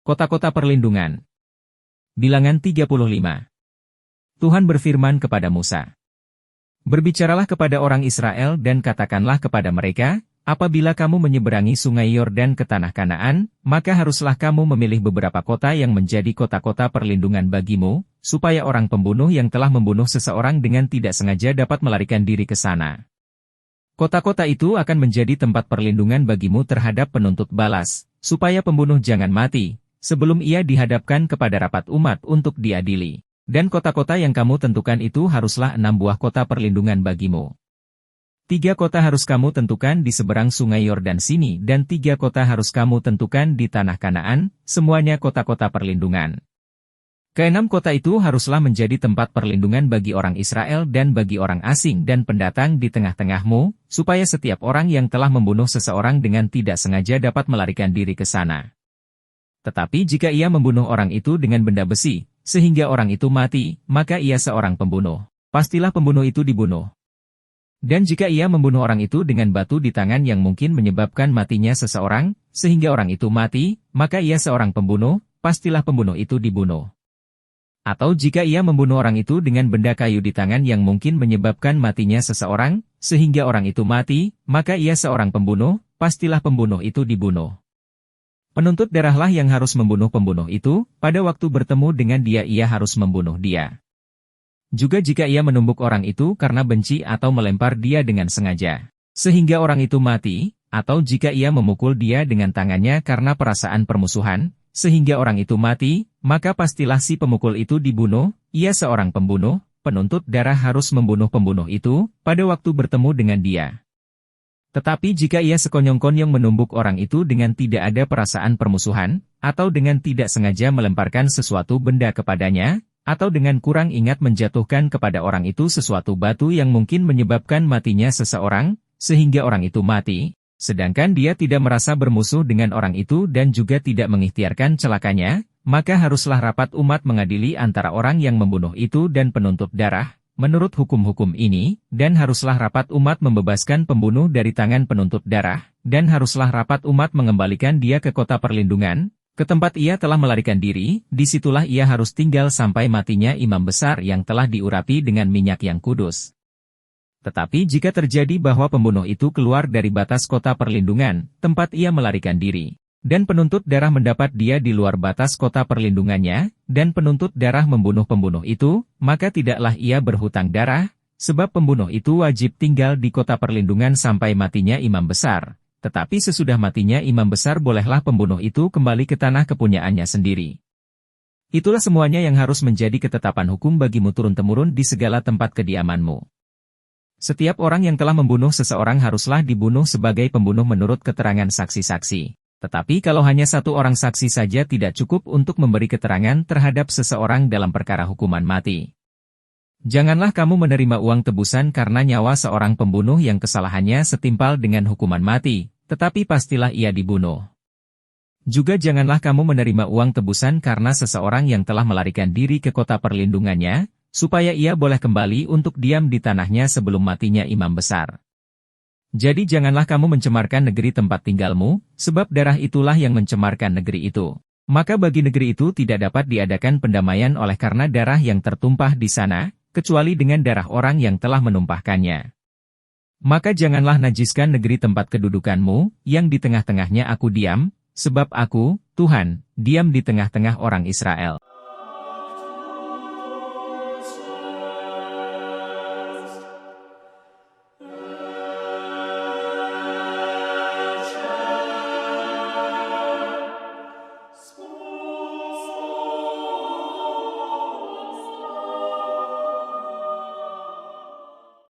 Kota-kota perlindungan. Bilangan 35. Tuhan berfirman kepada Musa. Berbicaralah kepada orang Israel dan katakanlah kepada mereka, apabila kamu menyeberangi sungai Yordan ke tanah Kanaan, maka haruslah kamu memilih beberapa kota yang menjadi kota-kota perlindungan bagimu, supaya orang pembunuh yang telah membunuh seseorang dengan tidak sengaja dapat melarikan diri ke sana. Kota-kota itu akan menjadi tempat perlindungan bagimu terhadap penuntut balas, supaya pembunuh jangan mati, sebelum ia dihadapkan kepada rapat umat untuk diadili. Dan kota-kota yang kamu tentukan itu haruslah 6 buah kota perlindungan bagimu. 3 kota harus kamu tentukan di seberang sungai Yordan sini dan 3 kota harus kamu tentukan di tanah Kanaan, semuanya kota-kota perlindungan. Ke-6 kota itu haruslah menjadi tempat perlindungan bagi orang Israel dan bagi orang asing dan pendatang di tengah-tengahmu, supaya setiap orang yang telah membunuh seseorang dengan tidak sengaja dapat melarikan diri ke sana. Tetapi jika ia membunuh orang itu dengan benda besi, sehingga orang itu mati, maka ia seorang pembunuh. Pastilah pembunuh itu dibunuh. Dan jika ia membunuh orang itu dengan batu di tangan yang mungkin menyebabkan matinya seseorang, sehingga orang itu mati, maka ia seorang pembunuh, pastilah pembunuh itu dibunuh. Atau jika ia membunuh orang itu dengan benda kayu di tangan yang mungkin menyebabkan matinya seseorang, sehingga orang itu mati, maka ia seorang pembunuh, pastilah pembunuh itu dibunuh. Penuntut darahlah yang harus membunuh pembunuh itu, pada waktu bertemu dengan dia ia harus membunuh dia. Juga jika ia menumbuk orang itu karena benci atau melempar dia dengan sengaja, sehingga orang itu mati, atau jika ia memukul dia dengan tangannya karena perasaan permusuhan, sehingga orang itu mati, maka pastilah si pemukul itu dibunuh, ia seorang pembunuh, penuntut darah harus membunuh pembunuh itu, pada waktu bertemu dengan dia. Tetapi jika ia sekonyong-konyong menumbuk orang itu dengan tidak ada perasaan permusuhan, atau dengan tidak sengaja melemparkan sesuatu benda kepadanya, atau dengan kurang ingat menjatuhkan kepada orang itu sesuatu batu yang mungkin menyebabkan matinya seseorang, sehingga orang itu mati, sedangkan dia tidak merasa bermusuh dengan orang itu dan juga tidak mengikhtiarkan celakanya, maka haruslah rapat umat mengadili antara orang yang membunuh itu dan penuntut darah, menurut hukum-hukum ini, dan haruslah rapat umat membebaskan pembunuh dari tangan penuntut darah, dan haruslah rapat umat mengembalikan dia ke kota perlindungan, ke tempat ia telah melarikan diri, disitulah ia harus tinggal sampai matinya imam besar yang telah diurapi dengan minyak yang kudus. Tetapi jika terjadi bahwa pembunuh itu keluar dari batas kota perlindungan, tempat ia melarikan diri, dan penuntut darah mendapat dia di luar batas kota perlindungannya, dan penuntut darah membunuh pembunuh itu, maka tidaklah ia berhutang darah, sebab pembunuh itu wajib tinggal di kota perlindungan sampai matinya imam besar. Tetapi sesudah matinya imam besar bolehlah pembunuh itu kembali ke tanah kepunyaannya sendiri. Itulah semuanya yang harus menjadi ketetapan hukum bagimu turun-temurun di segala tempat kediamanmu. Setiap orang yang telah membunuh seseorang haruslah dibunuh sebagai pembunuh menurut keterangan saksi-saksi. Tetapi kalau hanya satu orang saksi saja tidak cukup untuk memberi keterangan terhadap seseorang dalam perkara hukuman mati. Janganlah kamu menerima uang tebusan karena nyawa seorang pembunuh yang kesalahannya setimpal dengan hukuman mati, tetapi pastilah ia dibunuh. Juga janganlah kamu menerima uang tebusan karena seseorang yang telah melarikan diri ke kota perlindungannya, supaya ia boleh kembali untuk diam di tanahnya sebelum matinya imam besar. Jadi janganlah kamu mencemarkan negeri tempat tinggalmu, sebab darah itulah yang mencemarkan negeri itu. Maka bagi negeri itu tidak dapat diadakan pendamaian oleh karena darah yang tertumpah di sana, kecuali dengan darah orang yang telah menumpahkannya. Maka janganlah najiskan negeri tempat kedudukanmu, yang di tengah-tengahnya aku diam, sebab aku, Tuhan, diam di tengah-tengah orang Israel.